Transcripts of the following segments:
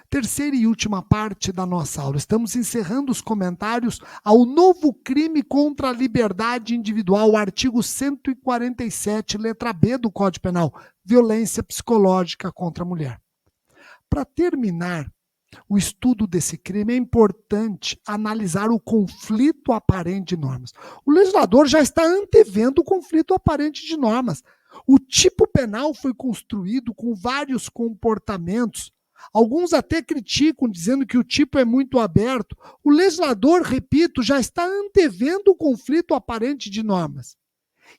Terceira e última parte da nossa aula. Estamos encerrando os comentários ao novo crime contra a liberdade individual, o artigo 147, letra B do Código Penal, violência psicológica contra a mulher. Para terminar o estudo desse crime, é importante analisar o conflito aparente de normas. O legislador já está antevendo o conflito aparente de normas. O tipo penal foi construído com vários comportamentos. Alguns até criticam, dizendo que o tipo é muito aberto. O legislador, repito, já está antevendo o conflito aparente de normas.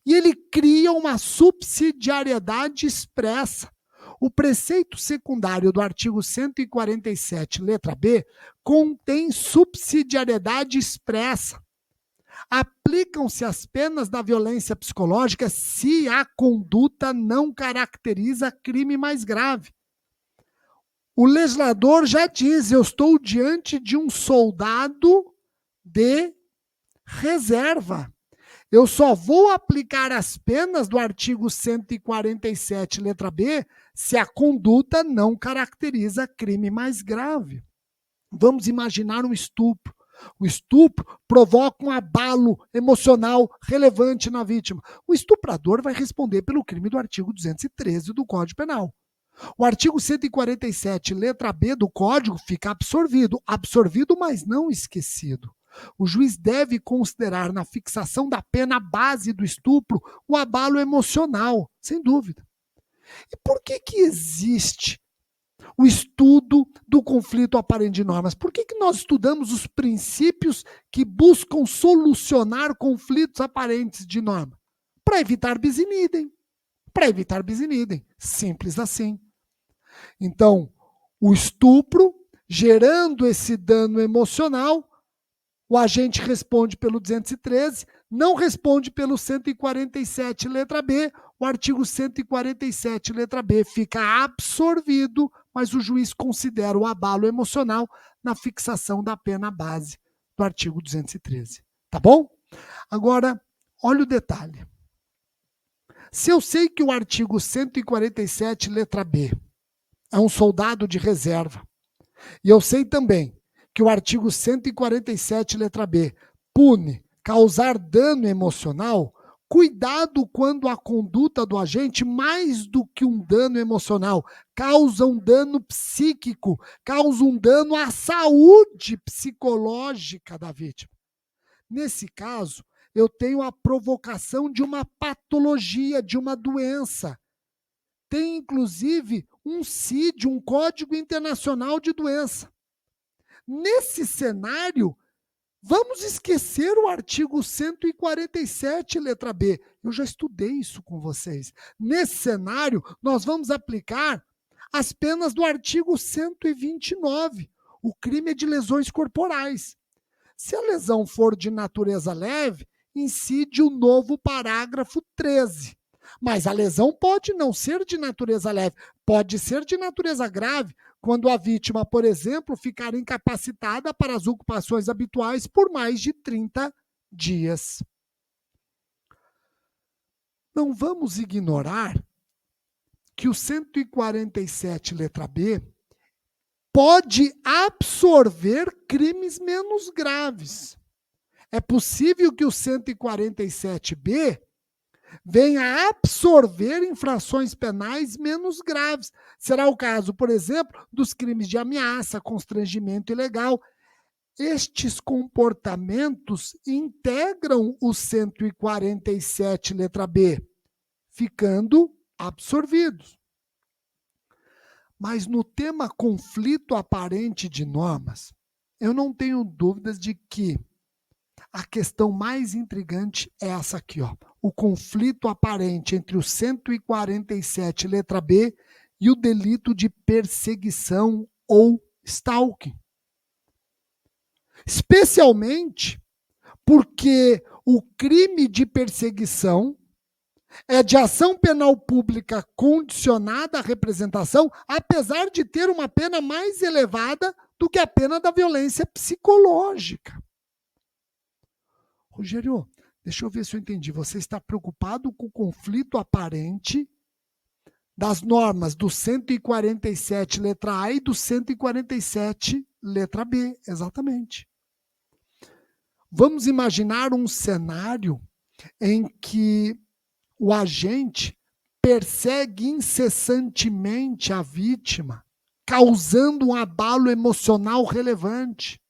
E ele cria uma subsidiariedade expressa. O preceito secundário do artigo 147, letra B, contém subsidiariedade expressa. Aplicam-se as penas da violência psicológica se a conduta não caracteriza crime mais grave. O legislador já diz: eu estou diante de um soldado de reserva. Eu só vou aplicar as penas do artigo 147, letra B, se a conduta não caracteriza crime mais grave. Vamos imaginar um estupro. O estupro provoca um abalo emocional relevante na vítima. O estuprador vai responder pelo crime do artigo 213 do Código Penal. O artigo 147, letra B do Código, fica absorvido, mas não esquecido. O juiz deve considerar na fixação da pena base do estupro o abalo emocional, sem dúvida. E por que existe o estudo do conflito aparente de normas? Por que nós estudamos os princípios que buscam solucionar conflitos aparentes de norma? Para evitar bis in idem. Simples assim. Então, o estupro, gerando esse dano emocional, o agente responde pelo 213, não responde pelo 147, letra B. O artigo 147, letra B, fica absorvido, mas o juiz considera o abalo emocional na fixação da pena base do artigo 213. Tá bom? Agora, olha o detalhe. Se eu sei que o artigo 147, letra B, é um soldado de reserva, e eu sei também que o artigo 147, letra B, pune causar dano emocional, cuidado quando a conduta do agente, mais do que um dano emocional, causa um dano psíquico, causa um dano à saúde psicológica da vítima. Nesse caso, eu tenho a provocação de uma patologia, de uma doença. Tem, inclusive, um CID, um Código Internacional de Doença. Nesse cenário, vamos esquecer o artigo 147, letra B. Eu já estudei isso com vocês. Nesse cenário, nós vamos aplicar as penas do artigo 129. O crime é de lesões corporais. Se a lesão for de natureza leve, incide o novo parágrafo 13. Mas a lesão pode não ser de natureza leve, pode ser de natureza grave, quando a vítima, por exemplo, ficar incapacitada para as ocupações habituais por mais de 30 dias. Não vamos ignorar que o 147, letra B, pode absorver crimes menos graves. É possível que o 147B venha absorver infrações penais menos graves. Será o caso, por exemplo, dos crimes de ameaça, constrangimento ilegal. Estes comportamentos integram o 147, letra B, ficando absorvidos. Mas no tema conflito aparente de normas, eu não tenho dúvidas de que a questão mais intrigante é essa aqui, ó. O conflito aparente entre o 147, letra B, e o delito de perseguição ou stalking. Especialmente porque o crime de perseguição é de ação penal pública condicionada à representação, apesar de ter uma pena mais elevada do que a pena da violência psicológica. Rogério, deixa eu ver se eu entendi. Você está preocupado com o conflito aparente das normas do 147, letra A, e do 147, letra B, exatamente. Vamos imaginar um cenário em que o agente persegue incessantemente a vítima, causando um abalo emocional relevante.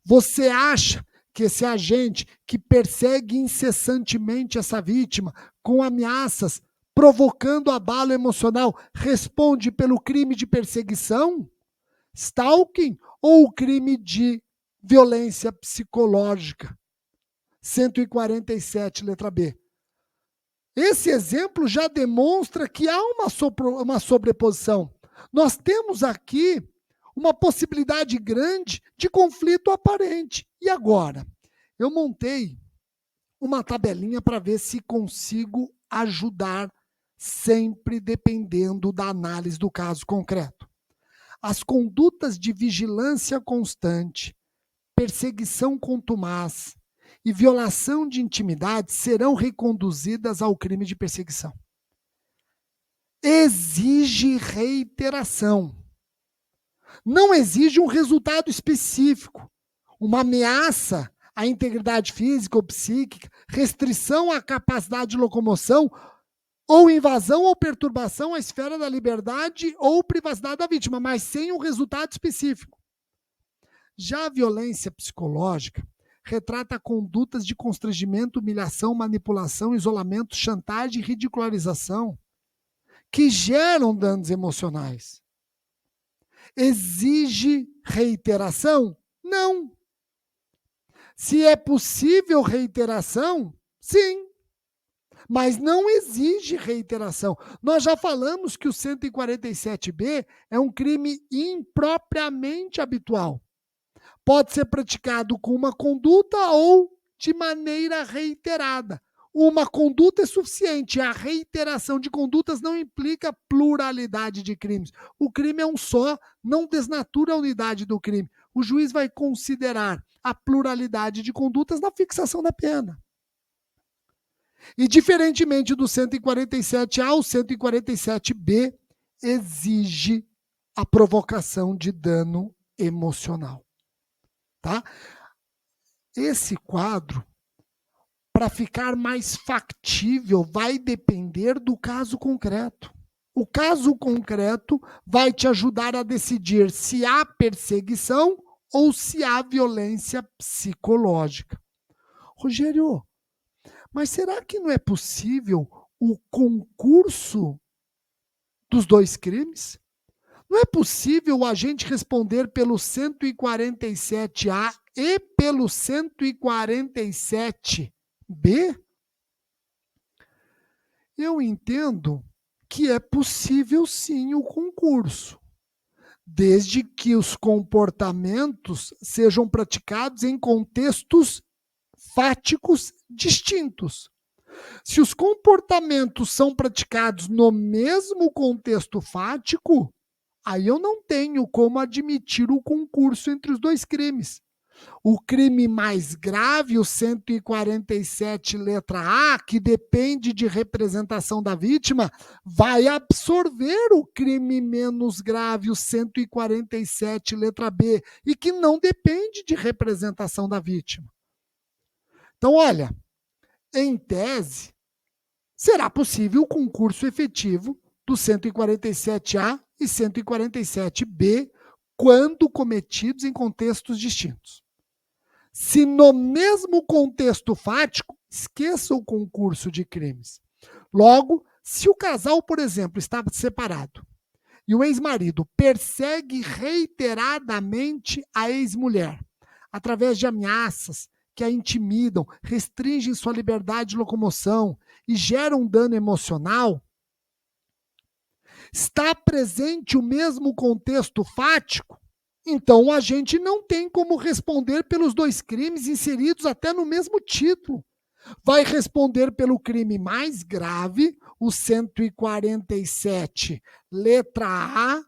Você acha que esse agente que persegue incessantemente essa vítima, com ameaças, provocando abalo emocional, responde pelo crime de perseguição, stalking, ou o crime de violência psicológica? 147, letra B. Esse exemplo já demonstra que há uma sobreposição. Nós temos aqui uma possibilidade grande de conflito aparente. E agora? Eu montei uma tabelinha para ver se consigo ajudar, sempre dependendo da análise do caso concreto. As condutas de vigilância constante, perseguição contumaz e violação de intimidade serão reconduzidas ao crime de perseguição. Exige reiteração. Não exige um resultado específico, uma ameaça à integridade física ou psíquica, restrição à capacidade de locomoção ou invasão ou perturbação à esfera da liberdade ou privacidade da vítima, mas sem um resultado específico. Já a violência psicológica retrata condutas de constrangimento, humilhação, manipulação, isolamento, chantagem e ridicularização que geram danos emocionais. Exige reiteração? Não. Se é possível reiteração, sim. Mas não exige reiteração. Nós já falamos que o 147B é um crime impropriamente habitual. Pode ser praticado com uma conduta ou de maneira reiterada. Uma conduta é suficiente. A reiteração de condutas não implica pluralidade de crimes. O crime é um só, não desnatura a unidade do crime. O juiz vai considerar a pluralidade de condutas na fixação da pena. E, diferentemente do 147A, o 147B exige a provocação de dano emocional. Tá? Esse quadro, para ficar mais factível, vai depender do caso concreto. O caso concreto vai te ajudar a decidir se há perseguição ou se há violência psicológica. Rogério, mas será que não é possível o concurso dos dois crimes? Não é possível o agente responder pelo 147A e pelo 147B? Eu entendo que é possível sim o concurso, desde que os comportamentos sejam praticados em contextos fáticos distintos. Se os comportamentos são praticados no mesmo contexto fático, aí eu não tenho como admitir o concurso entre os dois crimes. O crime mais grave, o 147, letra A, que depende de representação da vítima, vai absorver o crime menos grave, o 147, letra B, e que não depende de representação da vítima. Então, olha, em tese, será possível o concurso efetivo do 147A e 147B quando cometidos em contextos distintos. Se no mesmo contexto fático, esqueça o concurso de crimes. Logo, se o casal, por exemplo, estava separado e o ex-marido persegue reiteradamente a ex-mulher através de ameaças que a intimidam, restringem sua liberdade de locomoção e geram dano emocional, está presente o mesmo contexto fático, então a gente não tem como responder pelos dois crimes inseridos até no mesmo título. Vai responder pelo crime mais grave, o 147, letra A,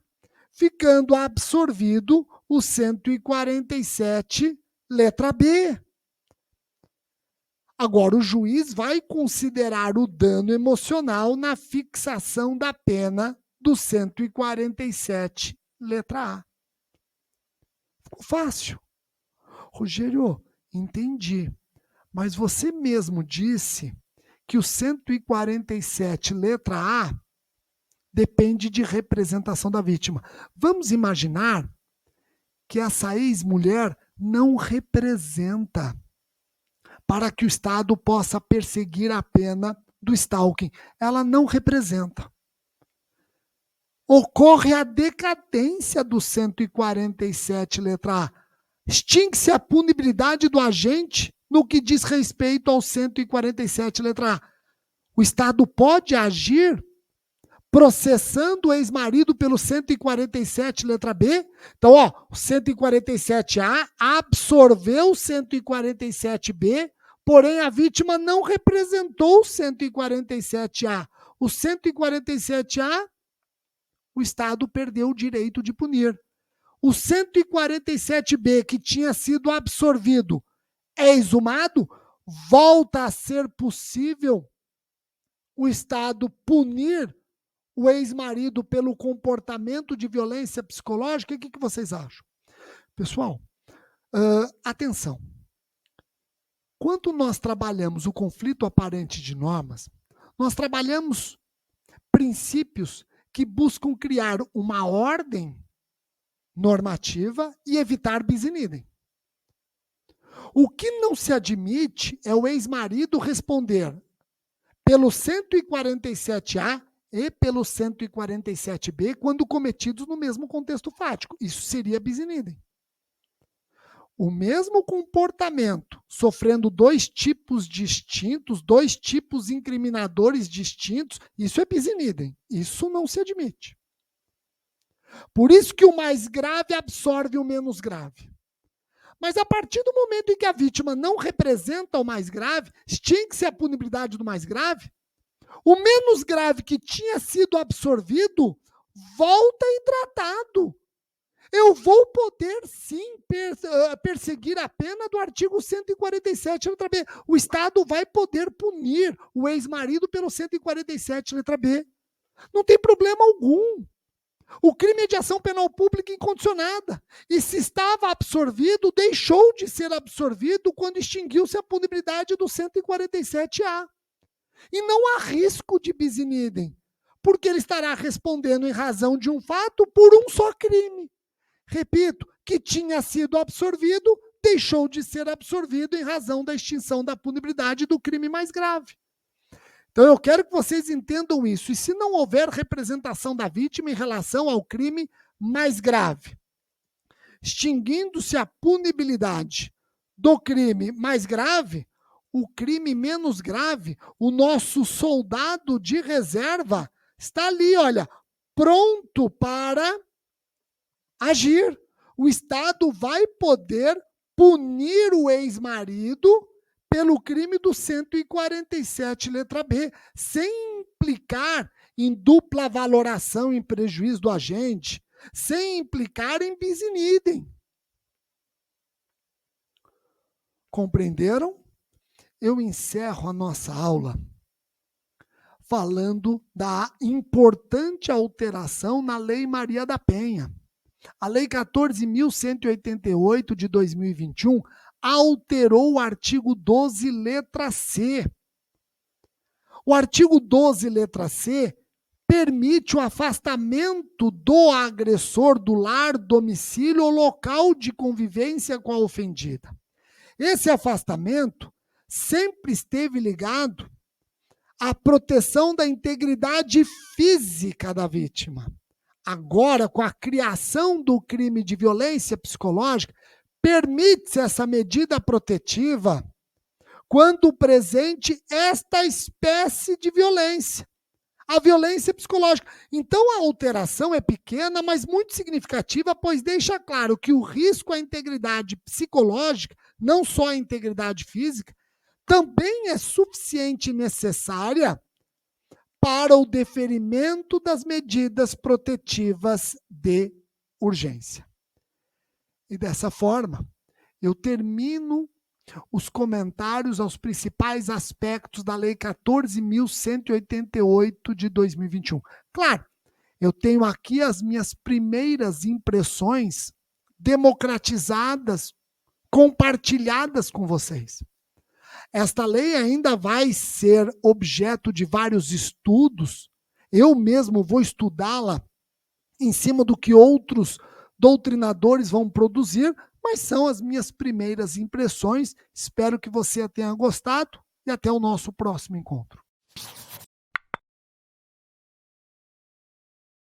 ficando absorvido o 147, letra B. Agora, o juiz vai considerar o dano emocional na fixação da pena do 147, letra A. Ficou fácil. Rogério, entendi. Mas você mesmo disse que o 147, letra A, depende de representação da vítima. Vamos imaginar que essa ex-mulher não representa para que o Estado possa perseguir a pena do stalking. Ela não representa. Ocorre a decadência do 147, letra A. Extingue-se a punibilidade do agente no que diz respeito ao 147, letra A. O Estado pode agir processando o ex-marido pelo 147, letra B. Então, o 147A absorveu o 147B, porém a vítima não representou o 147A. O 147A, o Estado perdeu o direito de punir. O 147B, que tinha sido absorvido, é exumado, volta a ser possível o Estado punir o ex-marido pelo comportamento de violência psicológica. O que vocês acham? Pessoal, atenção. Quando nós trabalhamos o conflito aparente de normas, nós trabalhamos princípios que buscam criar uma ordem normativa e evitar bis in idem. O que não se admite é o ex-marido responder pelo 147A e pelo 147B quando cometidos no mesmo contexto fático. Isso seria bis in idem. O mesmo comportamento, sofrendo dois tipos distintos, dois tipos incriminadores distintos, isso é bis in idem. Isso não se admite. Por isso que o mais grave absorve o menos grave. Mas a partir do momento em que a vítima não representa o mais grave, extingue-se a punibilidade do mais grave, o menos grave que tinha sido absorvido volta intratado. Eu vou poder, sim, perseguir a pena do artigo 147, letra B. O Estado vai poder punir o ex-marido pelo 147, letra B. Não tem problema algum. O crime é de ação penal pública incondicionada. E se estava absorvido, deixou de ser absorvido quando extinguiu-se a punibilidade do 147A. E não há risco de bis in idem, porque ele estará respondendo em razão de um fato por um só crime. Repito, que tinha sido absorvido, deixou de ser absorvido em razão da extinção da punibilidade do crime mais grave. Então, eu quero que vocês entendam isso. E se não houver representação da vítima em relação ao crime mais grave, extinguindo-se a punibilidade do crime mais grave, o crime menos grave, o nosso soldado de reserva está ali, olha, pronto para agir. O Estado vai poder punir o ex-marido pelo crime do 147, letra B, sem implicar em dupla valoração em prejuízo do agente, sem implicar em bis in idem. Compreenderam? Eu encerro a nossa aula falando da importante alteração na Lei Maria da Penha. A Lei 14.188 de 2021 alterou o artigo 12, letra C. O artigo 12, letra C, permite o afastamento do agressor do lar, domicílio ou local de convivência com a ofendida. Esse afastamento sempre esteve ligado à proteção da integridade física da vítima. Agora, com a criação do crime de violência psicológica, permite-se essa medida protetiva quando presente esta espécie de violência, a violência psicológica. Então, a alteração é pequena, mas muito significativa, pois deixa claro que o risco à integridade psicológica, não só à integridade física, também é suficiente e necessária para o deferimento das medidas protetivas de urgência. E dessa forma, eu termino os comentários aos principais aspectos da Lei 14.188 de 2021. Claro, eu tenho aqui as minhas primeiras impressões democratizadas, compartilhadas com vocês. Esta lei ainda vai ser objeto de vários estudos. Eu mesmo vou estudá-la em cima do que outros doutrinadores vão produzir, mas são as minhas primeiras impressões. Espero que você tenha gostado e até o nosso próximo encontro.